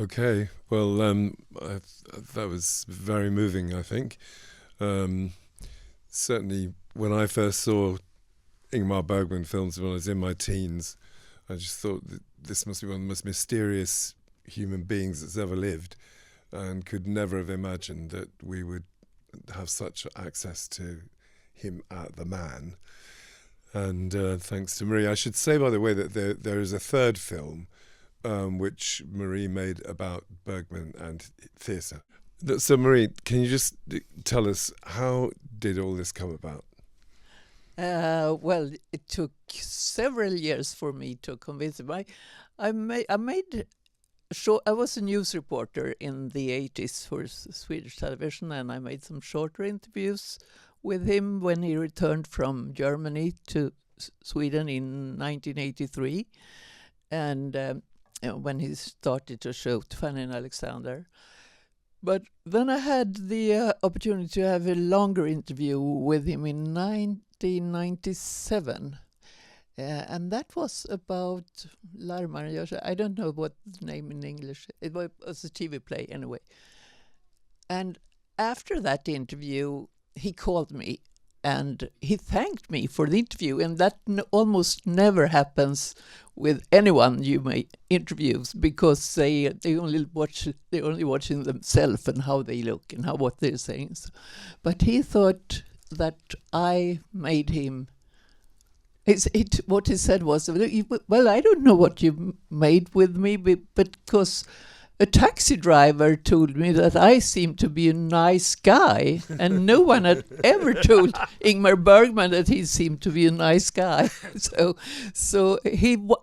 Okay, well, that was very moving, I think. Um, Certainly, when I first saw Ingmar Bergman films when I was in my teens, I just thought that this must be one of the most mysterious human beings that's ever lived, and could never have imagined that we would have such access to him at the man. And thanks to Marie. I should say, by the way, that there is a third film which Marie made about Bergman and theatre. So, Marie, can you just tell us, how did all this come about? Well, it took several years for me to convince him. I made short. I was a news reporter in the 80s for Swedish television, and I made some shorter interviews with him when he returned from Germany to Sweden in 1983, and when he started to shoot Fanny and Alexander. But then I had the opportunity to have a longer interview with him in 1997. And that was about Larmaren Görs. I don't know what the name in English. It was a TV play anyway. And after that interview, he called me and he thanked me for the interview. And that almost never happens with anyone you may interviews, because they're only watching themselves and how they look and what they're saying. So, but he thought that I made him. What he said was, well, I don't know what you made with me, but because a taxi driver told me that I seemed to be a nice guy, and no one had ever told Ingmar Bergman that he seemed to be a nice guy. So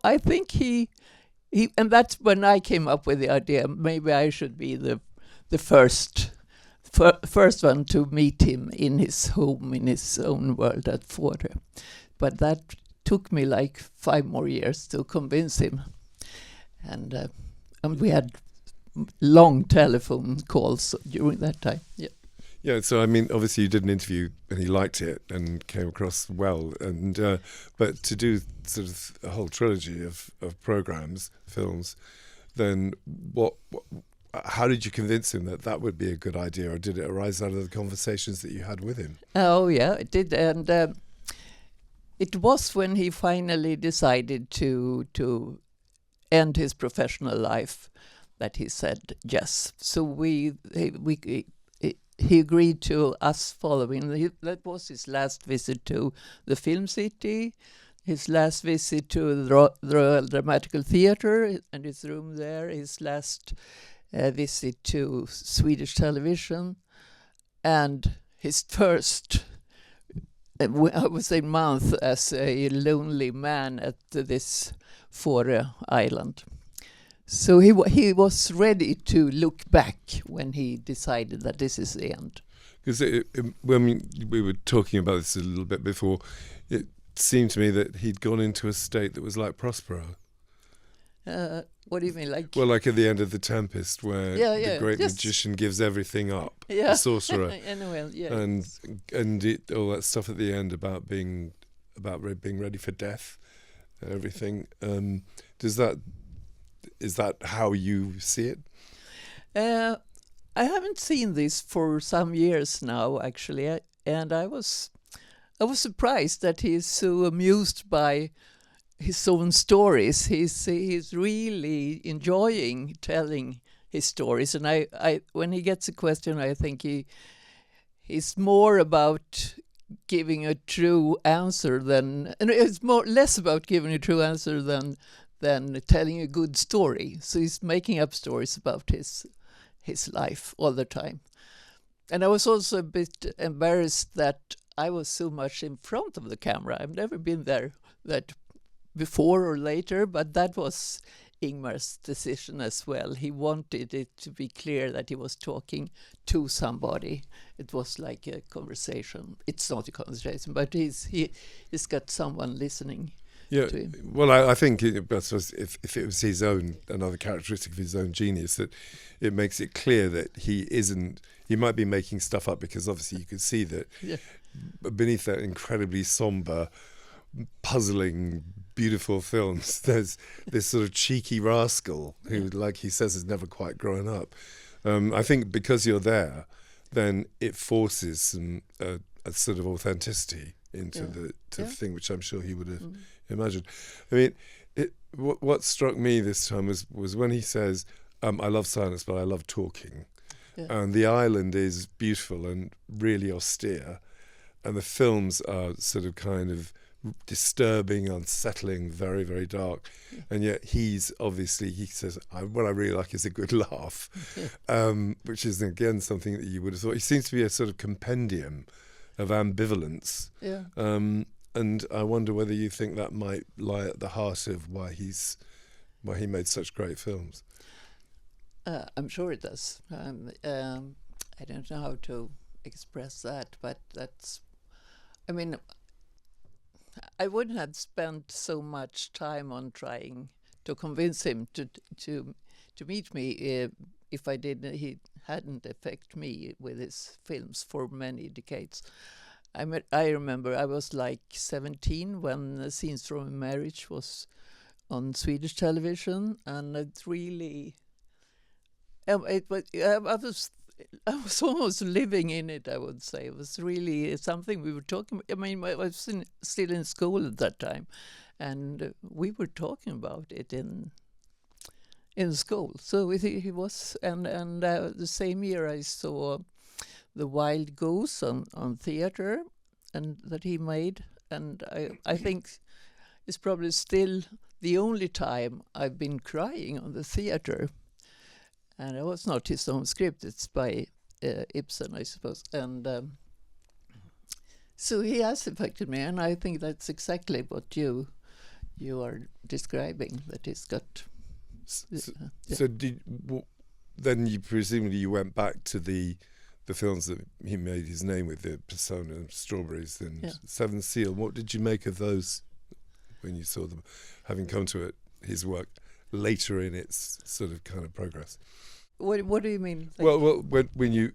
I think he, and that's when I came up with the idea. Maybe I should be the first one to meet him in his home, in his own world at Fårö. But that took me like 5 more years to convince him, and we had long telephone calls during that time. Yeah. So I mean, obviously you did an interview and he liked it and came across well, and but to do sort of a whole trilogy of films, then how did you convince him that would be a good idea, or did it arise out of the conversations that you had with him? Oh yeah, it did, and it was when he finally decided to end his professional life that he said yes. So he agreed to us following. That was his last visit to the Film City, his last visit to the Royal Dramatical Theatre and his room there, his last visit to Swedish television, and his first, I would say, month as a lonely man at this Fårö Island. So he was ready to look back when he decided that this is the end. Because when we were talking about this a little bit before, it seemed to me that he'd gone into a state that was like Prospero. What do you mean, like? Well, like at the end of The Tempest, where the great magician gives everything up, the sorcerer, and all that stuff at the end about being ready for death and everything. Is that how you see it? I haven't seen this for some years now, actually, and I was surprised that he's so amused by his own stories. He's really enjoying telling his stories, and I when he gets a question, I think he's more about giving a true answer and it's less about giving a true answer than telling a good story. So he's making up stories about his life all the time. And I was also a bit embarrassed that I was so much in front of the camera. I've never been there that before or later, but that was Ingmar's decision as well. He wanted it to be clear that he was talking to somebody. It was like a conversation. It's not a conversation, but he's got someone listening. Yeah, well, I think if it was his own, another characteristic of his own genius, that it makes it clear that he might be making stuff up, because obviously you could see that beneath that incredibly somber, puzzling beautiful films, there's this sort of cheeky rascal who, like he says, has never quite grown up. I think because you're there, then it forces some a sort of authenticity into the thing, which I'm sure he would have imagined. I mean, what struck me this time was when he says, I love silence, but I love talking. Yeah. And the island is beautiful and really austere, and the films are sort of kind of disturbing, unsettling, very, very dark. Yeah. And yet he says, what I really like is a good laugh, which is, again, something that you would have thought. He seems to be a sort of compendium of ambivalence. Yeah. And I wonder whether you think that might lie at the heart of why he made such great films. I'm sure it does. I don't know how to express that, but I mean, I wouldn't have spent so much time on trying to convince him to meet me if he hadn't affected me with his films for many decades. I remember I was like 17 when Scenes from a Marriage was on Swedish television, and it really. I was almost living in it, I would say. It was really something we were talking about. I mean, I was still in school at that time, and we were talking about it in school. So he was, and the same year I saw The Wild Goose on theater, and that he made, and I think it's probably still the only time I've been crying on the theater. And it was not his own script, it's by Ibsen, I suppose. And so he has affected me, and I think that's exactly what you are describing, that he's got. So then you presumably you went back to the films that he made his name with, the Persona, Strawberries and Seventh Seal. What did you make of those when you saw them, having come to his work later in its sort of kind of progress? What do you mean? Well, when you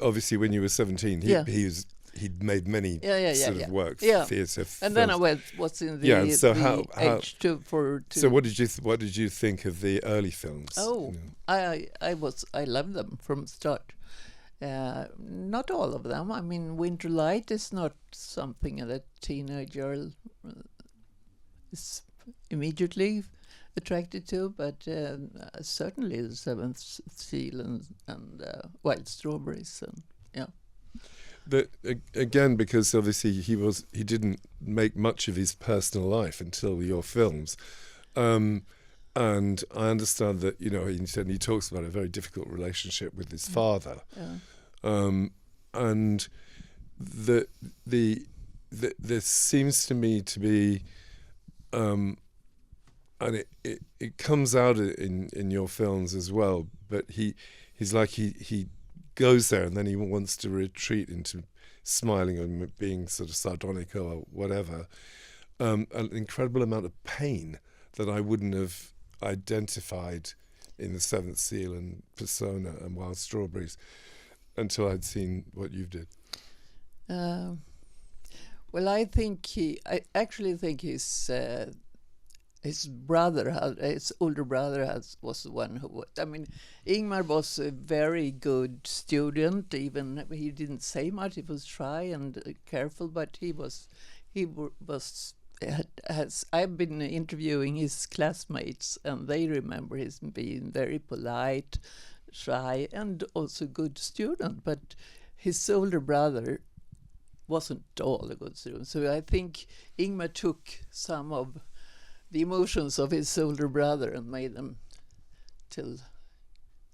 obviously when you were 17, he'd made many sort of works, theatre. And then I was in the age to. So what did you think of the early films? Oh, I loved them from the start. Not all of them. I mean, Winter Light is not something that teenage girl is immediately attracted to, but certainly The Seventh Seal and Wild Strawberries, and again, because obviously he didn't make much of his personal life until your films, and I understand that he talks about a very difficult relationship with his father, and there seems to me to be. And it comes out in your films as well, but he's like he goes there and then he wants to retreat into smiling and being sort of sardonic or whatever. An incredible amount of pain that I wouldn't have identified in The Seventh Seal and Persona and Wild Strawberries until I'd seen what you did. Well, I actually think his older brother was the one who. I mean, Ingmar was a very good student. Even he didn't say much. He was shy and careful, but he was. I've been interviewing his classmates, and they remember him being very polite, shy, and also a good student. But his older brother wasn't at all a good student. So I think Ingmar took some of the emotions of his older brother and made them till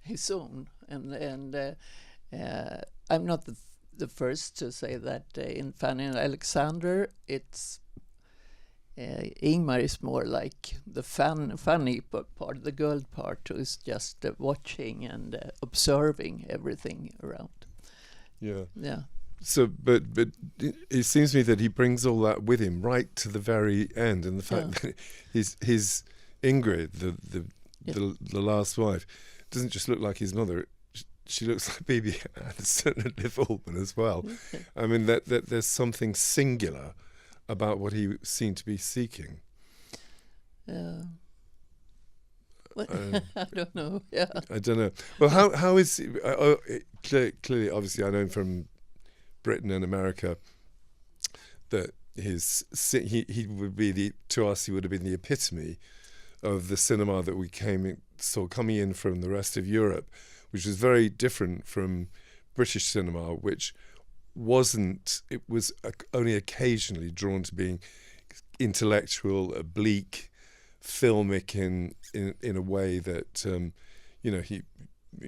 his own. And I'm not the first to say that. In Fanny and Alexander, it's Ingmar is more like the funny part, the girl part, who is just watching and observing everything around. Yeah. So, but it seems to me that he brings all that with him right to the very end, and the fact that his Ingrid, the last wife, doesn't just look like his mother; she looks like Bibi Anderson and Liv Ullmann as well. Okay. I mean, that there's something singular about what he seemed to be seeking. Well, I don't know. Yeah. I don't know. Well, how is clearly, obviously, I know from Britain and America that he would be to us he would have been the epitome of the cinema that we saw coming in from the rest of Europe, which was very different from British cinema, which wasn't. It was only occasionally drawn to being intellectual, oblique, filmic in a way that he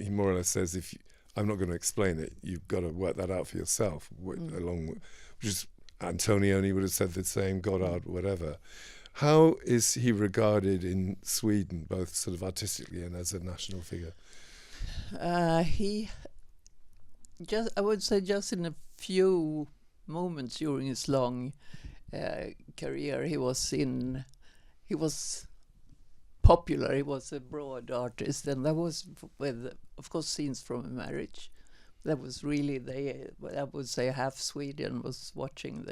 more or less says, if I'm not going to explain it, you've got to work that out for yourself. Which is Antonioni would have said the same, Godard, whatever. How is he regarded in Sweden, both sort of artistically and as a national figure? I would say just in a few moments during his long career, he was popular. He was a broad artist, and that was with, of course, Scenes from a Marriage. That was really I would say half Sweden was watching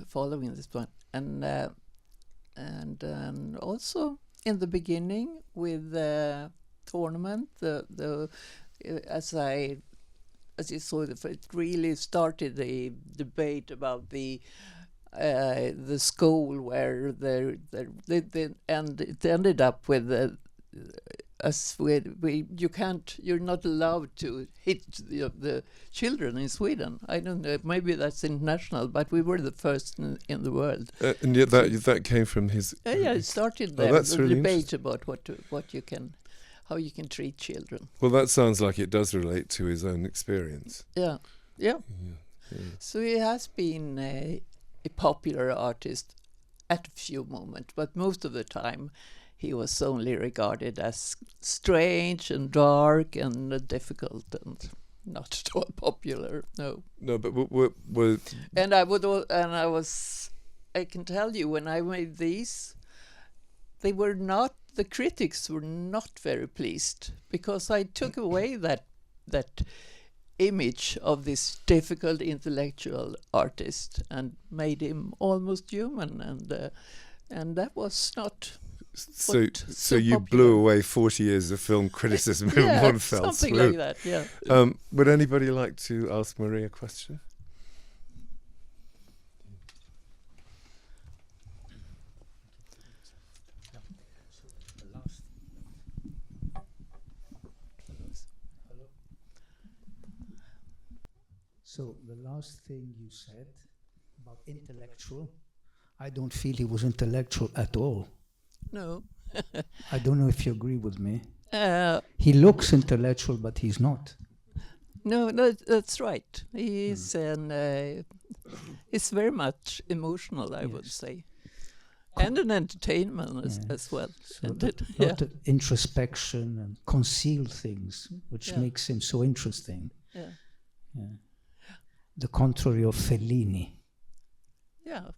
following this one, and also in the beginning with the tournament, as you saw, it really started the debate about the school where it ended up with you're not allowed to hit the children in Sweden. I don't know, maybe that's international, but we were the first in the world. And yet that came from his. Yeah, it started there. That's the really debate about how you can treat children. Well, that sounds like it does relate to his own experience. Yeah. So he has been a popular artist at a few moments, but most of the time he was only regarded as strange and dark and difficult and not at all popular. No, but I can tell you, when I made these, the critics were not very pleased, because I took away that image of this difficult intellectual artist and made him almost human, and that was not. So you popular. Blew away 40 years of film criticism in one fell something swoop. Like that. Yeah. Would anybody like to ask Marie a question? So the last thing you said about intellectual, I don't feel he was intellectual at all. No. I don't know if you agree with me. He looks intellectual, but he's not. No, that's right. He's it's very much emotional, I would say, and an entertainment as well. So a lot of introspection and concealed things, which makes him so interesting. Yeah. The contrary of Fellini. Yeah.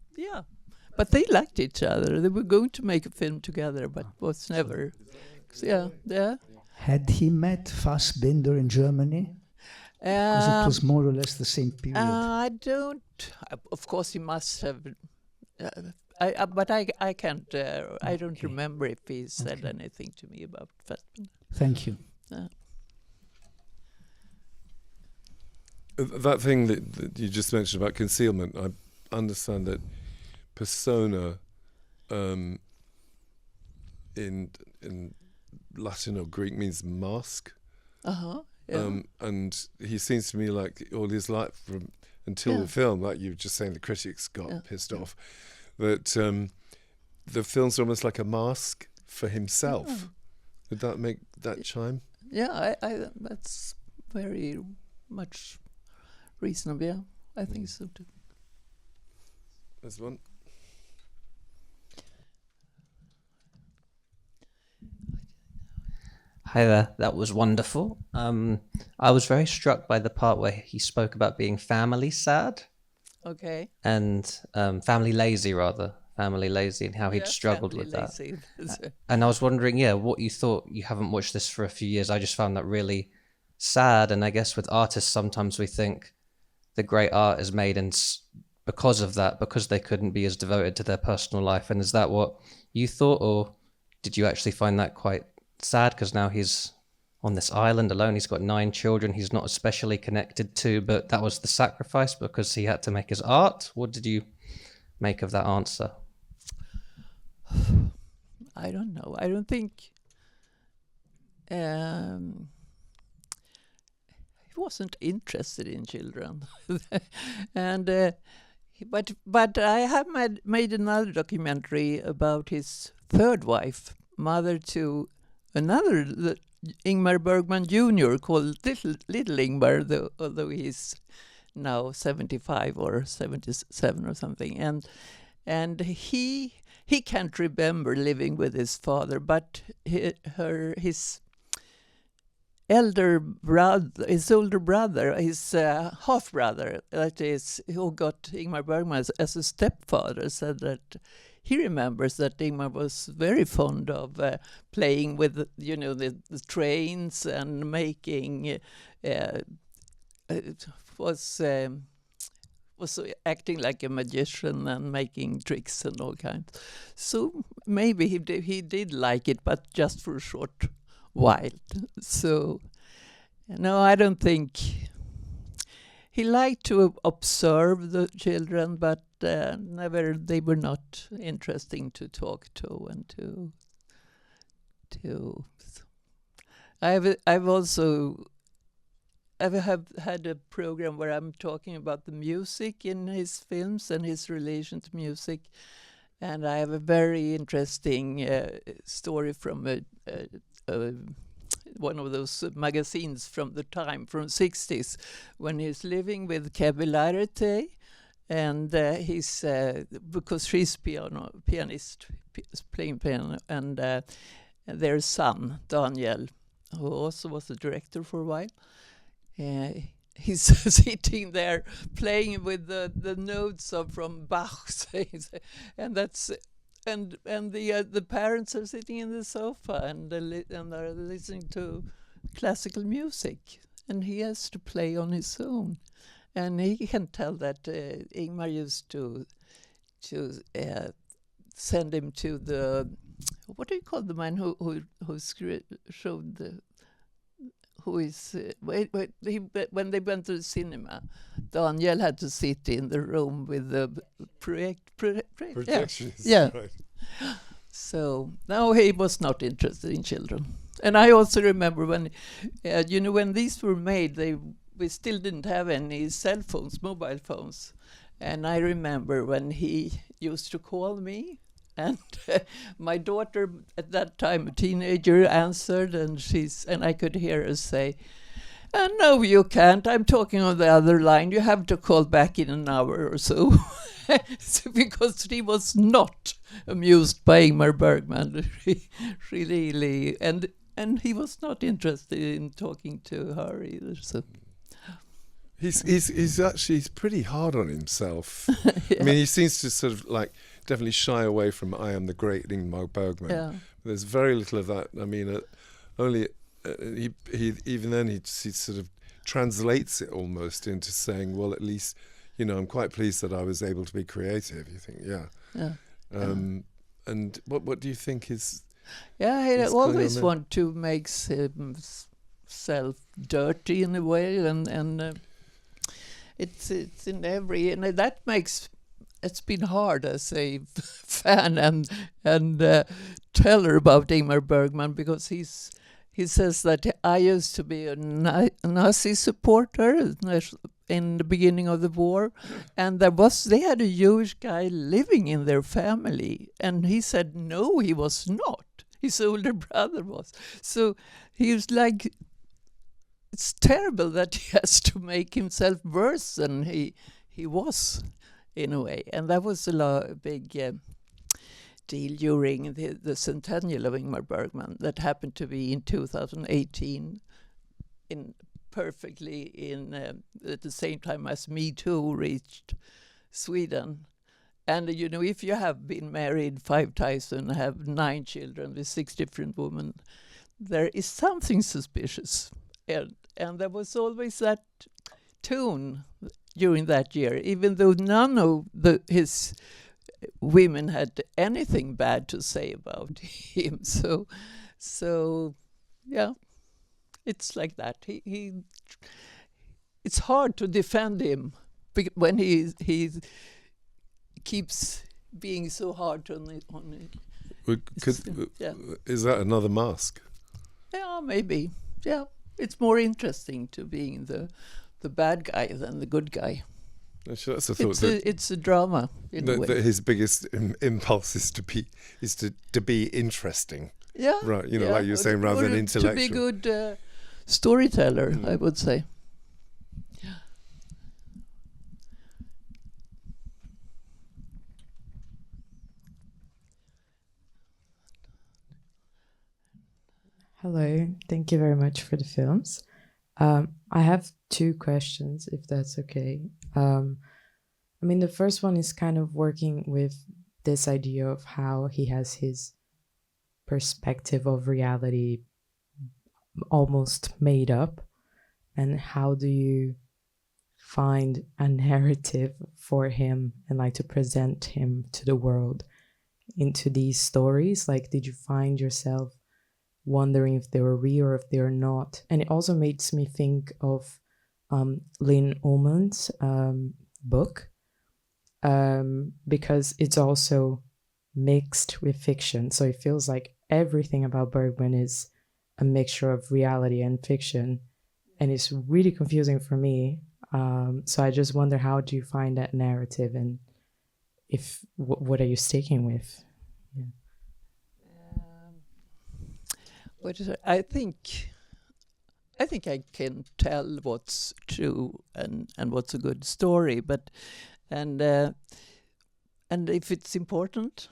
But they liked each other. They were going to make a film together, but was never. Yeah. Had he met Fassbinder in Germany? Because it was more or less the same period. I don't. Of course, he must have. But I can't. I don't remember if he said anything to me about Fassbinder. Thank you. That thing that you just mentioned about concealment, I understand that persona in Latin or Greek means mask. And he seems to me like all his life until the film, like you were just saying, the critics got pissed off, that the film's almost like a mask for himself. Would that make that chime? Yeah, I that's very much reasonable. Yeah, I think so too. There's one. Hi there, that was wonderful. I was very struck by the part where he spoke about being family sad. Okay. And family lazy, and how he'd struggled with that. And I was wondering, what you thought. You haven't watched this for a few years. I just found that really sad. And I guess with artists, sometimes we think the great art is made because of that, because they couldn't be as devoted to their personal life. And is that what you thought, or did you actually find that quite sad? Because now he's on this island alone, he's got 9 children he's not especially connected to, but that was the sacrifice because he had to make his art. What did you make of that answer? I don't know. I don't think he wasn't interested in children. And but I have made another documentary about his third wife, mother to another Ingmar Bergman Jr., called Little Ingmar, although he's now 75 or 77 or something. And he can't remember living with his father, but his older brother, his half brother, that is, who got Ingmar Bergman as a stepfather, said that he remembers that Ingmar was very fond of playing with, the trains and making, was acting like a magician and making tricks and all kinds. So maybe he did like it, but just for a short while. So, no, I don't think he liked to observe the children, but never. They were not interesting to talk to and to. I've had a program where I'm talking about the music in his films and his relation to music, and I have a very interesting story from one of those magazines from the time, from 60s, when he's living with Kebby Larete, and he's because she's pianist, playing piano, and their son Daniel, who also was a director for a while. He's sitting there playing with the notes from Bach, and that's and the parents are sitting in the sofa and are listening to classical music, and he has to play on his own, and he can tell that Ingmar used to send him to the, what do you call the man who showed the. Who is when they went to the cinema, Daniel had to sit in the room with the projections. Yeah. Right. So now he was not interested in children. And I also remember when, when these were made, we still didn't have any cell phones, mobile phones, and I remember when he used to call me. And my daughter, at that time, a teenager, answered, and I could hear her say, "No, you can't. I'm talking on the other line. You have to call back in an hour or so." Because she was not amused by Ingmar Bergman, really, and he was not interested in talking to her either. So. He's pretty hard on himself. Yeah. I mean, he seems to sort of definitely shy away from "I am the great Ingmar Bergman." Yeah. There's very little of that. I mean, only he even then he sort of translates it almost into saying, "Well, at least I'm quite pleased that I was able to be creative." You think, yeah. And what do you think is? Yeah, he always want to make himself dirty in a way, and it's in every, and that makes. It's been hard as a fan and tell her about Ingmar Bergman, because he says that I used to be a Nazi supporter in the beginning of the war, and they had a Jewish guy living in their family, and he said no, he was not. His older brother was. So he was like, it's terrible that he has to make himself worse than he was. In a way, and that was a big deal during the centennial of Ingmar Bergman that happened to be in 2018, perfectly at the same time as Me Too reached Sweden. And if you have been married 5 times and have 9 children with 6 different women, there is something suspicious, and there was always that tune during that year, even though none of his women had anything bad to say about him. So yeah, it's like that. It's hard to defend him when he keeps being so hard on it. Is that another mask? Yeah, maybe. Yeah, it's more interesting to being the bad guy than the good guy. Actually, that's a thought. It's a drama in a way. That his biggest impulse is to be interesting. Yeah, right. Like you're saying, rather than intellectual. To be good storyteller, I would say. Hello, thank you very much for the films. I have 2 questions, if that's okay. The first one is kind of working with this idea of how he has his perspective of reality almost made up, and how do you find a narrative for him and like to present him to the world into these stories? Like, did you find yourself wondering if they were real or if they are not? And it also makes me think of Lynn Ullman's book, because it's also mixed with fiction. So it feels like everything about Bergman is a mixture of reality and fiction, and it's really confusing for me. So I just wonder, how do you find that narrative, and if what are you sticking with? Yeah. I think I can tell what's true and what's a good story, but and if it's important,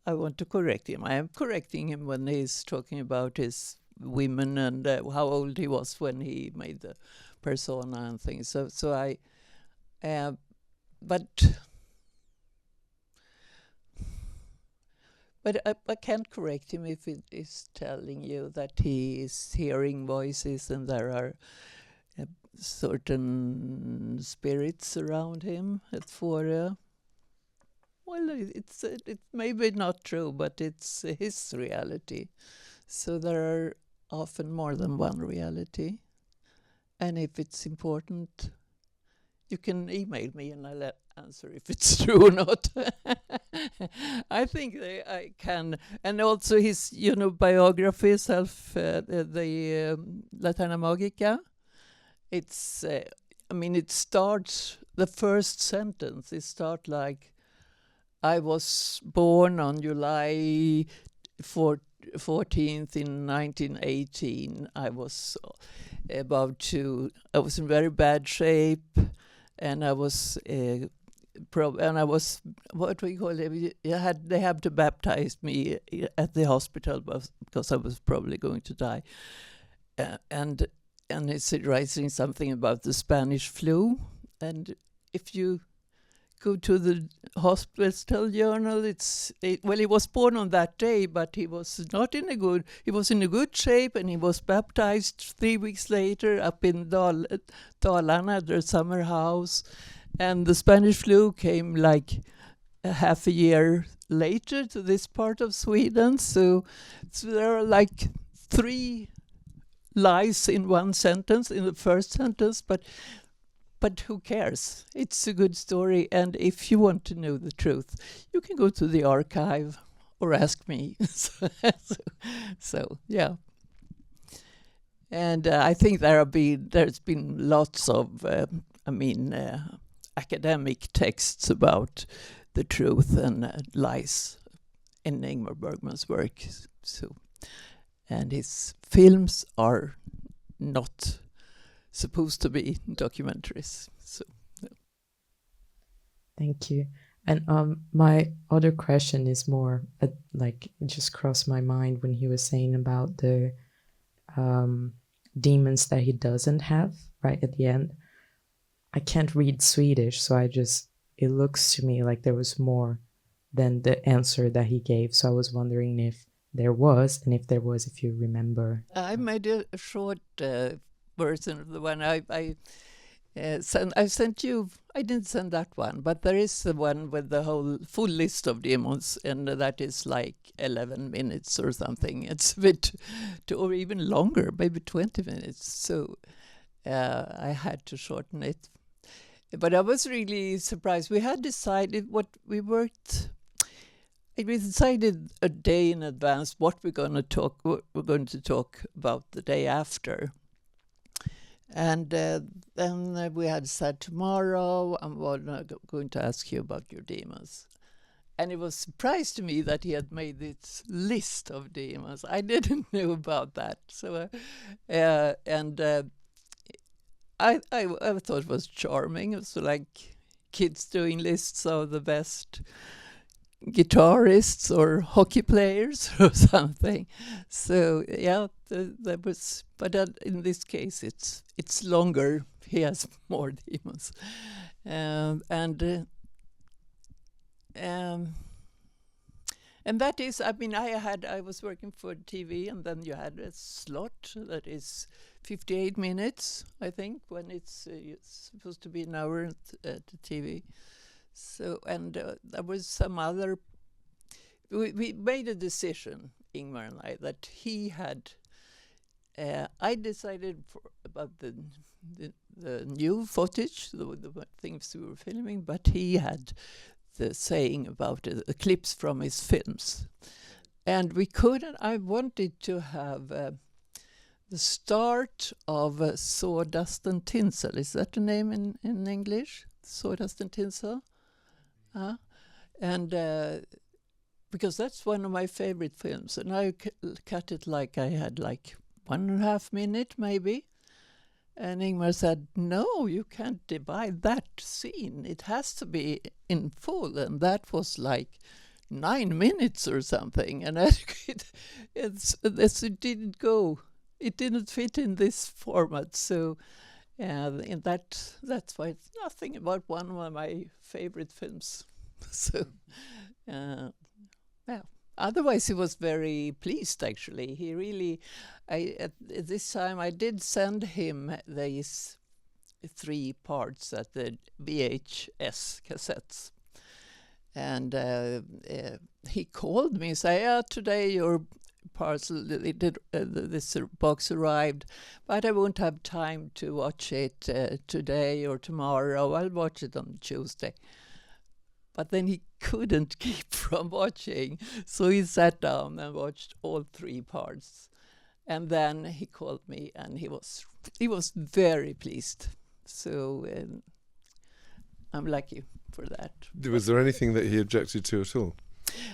I want to correct him. I am correcting him when he's talking about his women and how old he was when he made the persona and things. So I, But I can't correct him if it is telling you that he is hearing voices and there are certain spirits around him at Fårö. Well, it's maybe not true, but it's his reality. So there are often more than one reality. And if it's important, you can email me and I'll answer if it's true or not. I think I can. And also his, biography, the Laterna Magica. It's, it starts, the first sentence, it starts like, I was born on July 14th in 1918. I was I was in very bad shape, and I was what do we call it? They had to baptize me at the hospital because I was probably going to die, and it's writing something about the Spanish flu, and if you go to the hospital journal, he was born on that day, but he was he was in a good shape, and he was baptized 3 weeks later up in Dalarna, their summer house, and the Spanish flu came like a half a year later to this part of Sweden, so there are like 3 lies in one sentence, in the first sentence, but who cares? It's a good story, and if you want to know the truth, you can go to the archive or ask me. So yeah. And I think there's been lots of, academic texts about the truth and lies in Ingmar Bergman's work. So, and his films are not supposed to be documentaries. So, yeah. Thank you. And my other question is more it just crossed my mind when he was saying about the demons that he doesn't have right at the end. I can't read Swedish, so it looks to me like there was more than the answer that he gave. So I was wondering if there was, and if there was, if you remember. I made a short version of the one. I've sent you. I didn't send that one, but there is the one with the whole full list of demons, and that is like 11 minutes or something. It's a bit, or even longer, maybe 20 minutes. So I had to shorten it. But I was really surprised. We had decided what we worked. We decided a day in advance what we're going to talk. We're going to talk about the day after. And then we had said tomorrow, I'm going to ask you about your demons. And it was a surprise to me that he had made this list of demons. I didn't know about that. So, I thought it was charming. It was like kids doing lists of the best guitarists or hockey players or something. So yeah, there was, but in this case it's longer. He has more demons, and that is, I mean, I was working for TV, and then you had a slot that is 58 minutes, I think, when it's supposed to be an hour at the TV. So, and there was some other. We made a decision, Ingmar and I, that he had. I decided about the new footage, the things we were filming, but he had the saying about the clips from his films, and we couldn't. I wanted to have the start of Sawdust and Tinsel. Is that the name in English? Sawdust and Tinsel. And because that's one of my favorite films, and I cut it like I had like 1.5 minutes maybe, and Ingmar said, no, you can't divide that scene, it has to be in full, and that was like 9 minutes or something, and it didn't go, it didn't fit in this format. So and that's why it's nothing about one of my favorite films. So, yeah. Otherwise, he was very pleased. Actually, he really. At this time, I did send him these 3 parts at the VHS cassettes, and he called me and said, today your parcel, this box arrived, but I won't have time to watch it today or tomorrow. I'll watch it on Tuesday. But then he couldn't keep from watching, so he sat down and watched all 3 parts, and then he called me, and he was very pleased. So I'm lucky for that. Was there anything that he objected to at all?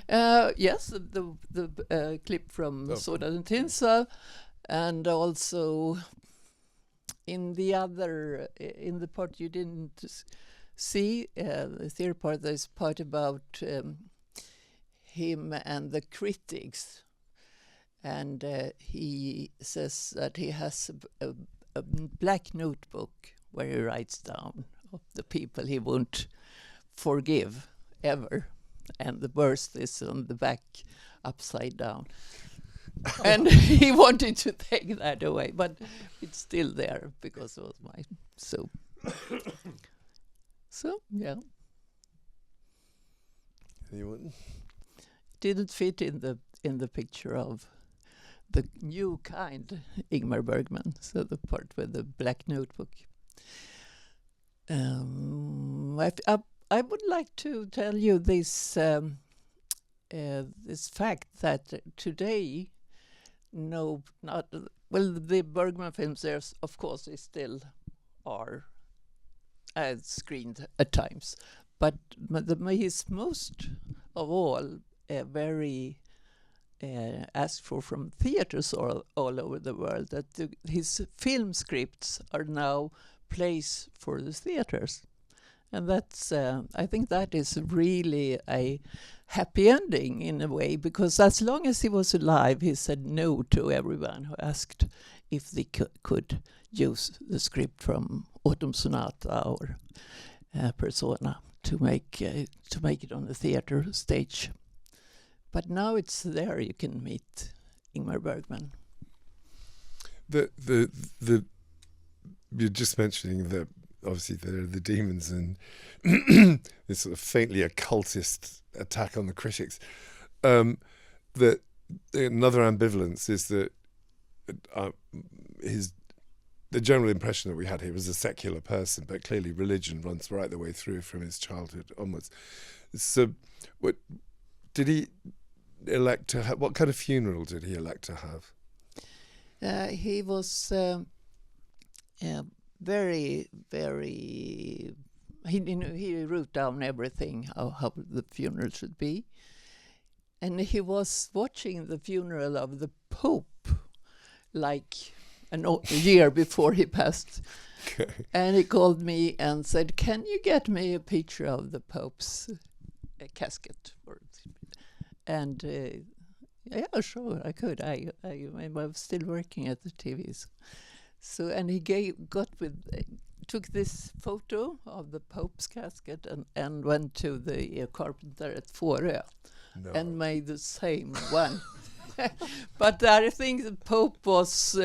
Yes, the clip from Sawdust and Tinsel, and also in the part you didn't see, the third part, there's part about him and the critics, and he says that he has a black notebook where he writes down of the people he won't forgive ever, and the worst is on the back upside down. And he wanted to take that away, but it's still there because it was mine. So yeah. Anyone? Didn't fit in the picture of the new kind Ingmar Bergman. So the part with the black notebook. I would like to tell you this this fact that today, the Bergman films, there's of course they still are screened at times, but his most of all very asked for from theaters all over the world, that his film scripts are now plays for the theaters, and that's I think that is really a happy ending in a way, because as long as he was alive, he said no to everyone who asked if they could use the script from Autumn Sonata or Persona to make it on the theater stage. But now it's there. You can meet Ingmar Bergman. You're just mentioning that obviously there are the demons and this sort of faintly occultist attack on the critics. That another ambivalence is that the general impression that we had here was a secular person, but clearly religion runs right the way through from his childhood onwards. So, what did he elect to have? What kind of funeral did he elect to have? He was very, very. He wrote down everything how the funeral should be, and he was watching the funeral of the Pope, like a year before he passed. Okay. And he called me and said, "Can you get me a picture of the Pope's casket?" And yeah, sure, I could. I was still working at the TVs. So, and he took this photo of the Pope's casket and went to the carpenter at Fårö and made the same one. But I think the Pope was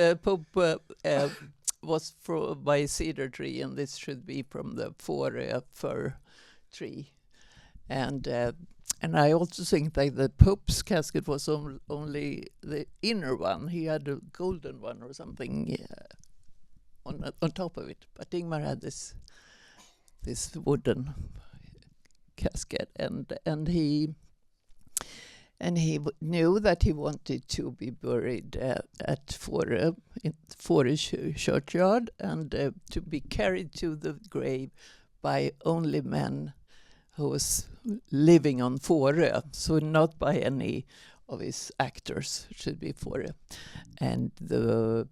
by a cedar tree, and this should be from the Fårö fir tree. And I also think that the Pope's casket was only the inner one. He had a golden one or something on top of it. But Ingmar had this wooden casket, and he knew that he wanted to be buried at Fårö, in Fårö churchyard, and to be carried to the grave by only men who was living on Fårö, so not by any of his actors, should be Fårö. And the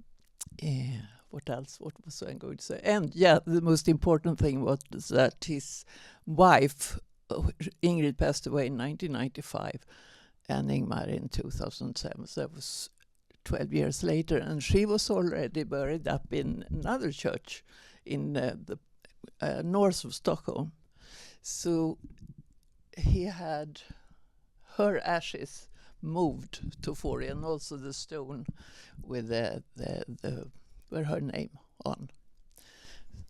what else? What was I going to say? And yeah, the most important thing was that his wife, Ingrid, passed away in 1995, and Ingmar in 2007. So that was 12 years later, and she was already buried up in another church in the north of Stockholm. So he had her ashes moved to Fårö, and also the stone with the her name on.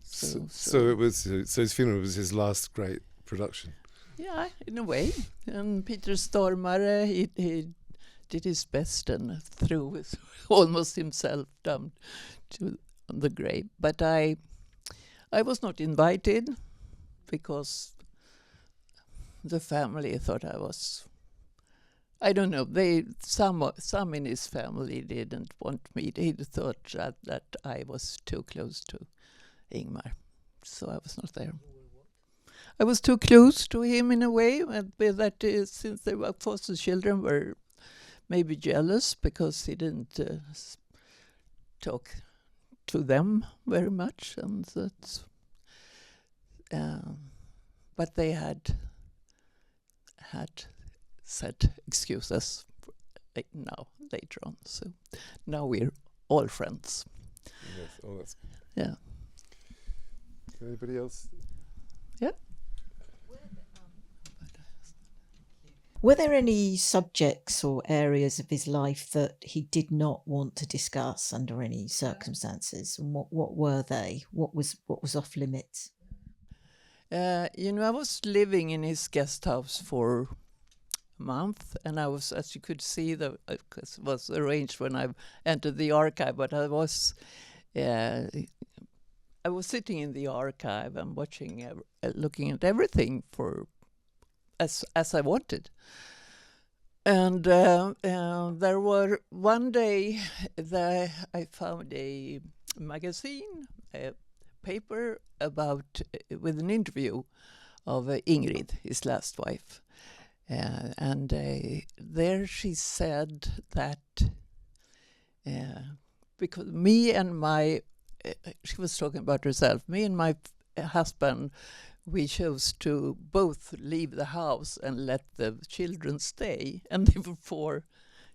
So it was. So his funeral was his last great production. Yeah, in a way. And Peter Stormare, he did his best and threw almost himself down to the grave. But I was not invited because the family thought I was. I don't know. Some in his family didn't want me. They thought that I was too close to Ingmar, so I was not there. I was too close to him in a way, and that since they were foster children, were maybe jealous because he didn't talk to them very much, and that's. But they had said excuses now later on, so now we're all friends. Yes, that's good. Yeah. Anybody else? Yeah. Were there any subjects or areas of his life that he did not want to discuss under any circumstances? And what were they? What was off limits? I was living in his guest house for a month, and I was, as you could see, it was arranged when I entered the archive. But I was sitting in the archive and watching, looking at everything as I wanted. And there were one day that I found a magazine, a paper with an interview of Ingrid, his last wife. And there she said that because she was talking about herself, me and my husband, we chose to both leave the house and let the children stay, and they were 4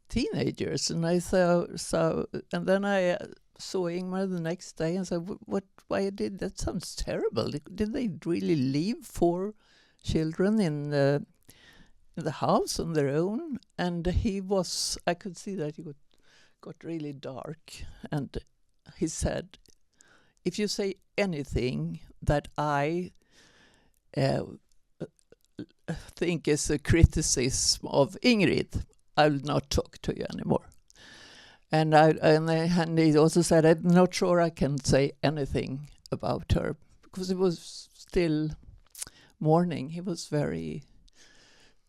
teenagers. And I and then I saw Ingmar the next day and said, "Why did that? Sounds terrible. Did they really leave 4 children in the house on their own?" And I could see that he got really dark, and he said, "If you say anything that I think is a criticism of Ingrid, I will not talk to you anymore. And he also said, I'm not sure I can say anything about her, because it was still morning. He was very...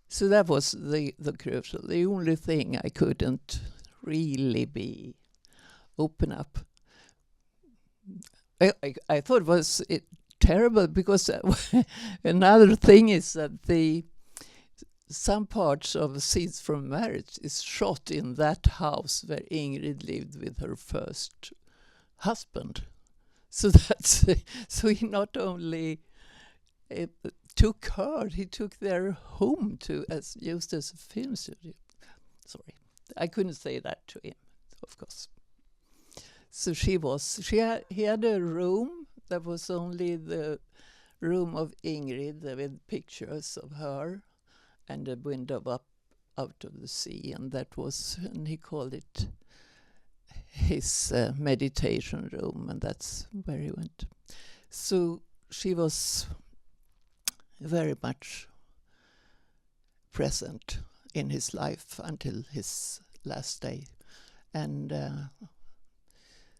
So that was the crucial. The only thing I couldn't really be open up. I thought was terrible, because another thing is that some parts of Scenes from Marriage is shot in that house where Ingrid lived with her first husband. So so he not only took her, he took their home used as a film studio. Sorry, I couldn't say that to him, of course. So he had a room that was only the room of Ingrid with pictures of her and a window up out of the sea, and and he called it his meditation room, and that's where he went. So she was very much present in his life until his last day. And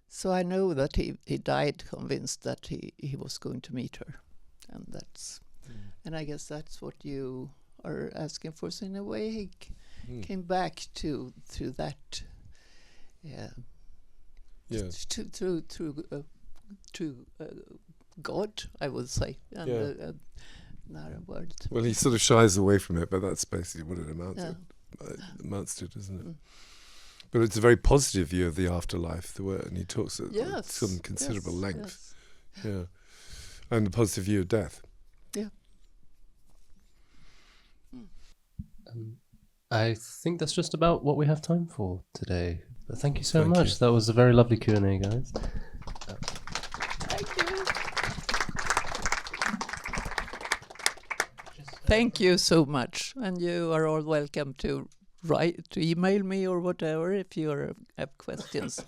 so I know that he died convinced that he was going to meet her. And I guess that's what you are asking for. So in a way, he came back to that, to God, I would say, and another word. Well, he sort of shies away from it, but that's basically what it amounts to, doesn't it? But it's a very positive view of the afterlife, and he talks at some considerable length. Yes. Yeah, and a positive view of death. Yeah. I think that's just about what we have time for today. But thank you so much. That was a very lovely Q&A, guys. Thank you. Thank you so much, and you are all welcome to email me or whatever if you have questions,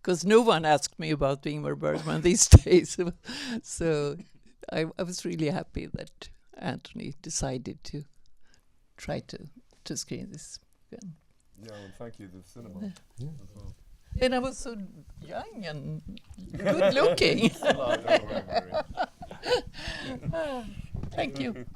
because no one asked me about Ingmar Bergman these days. So I was really happy that Anthony decided to try to screen this film. Yeah, well, thank you, the cinema. Yeah. And I was so young and good looking. Thank you.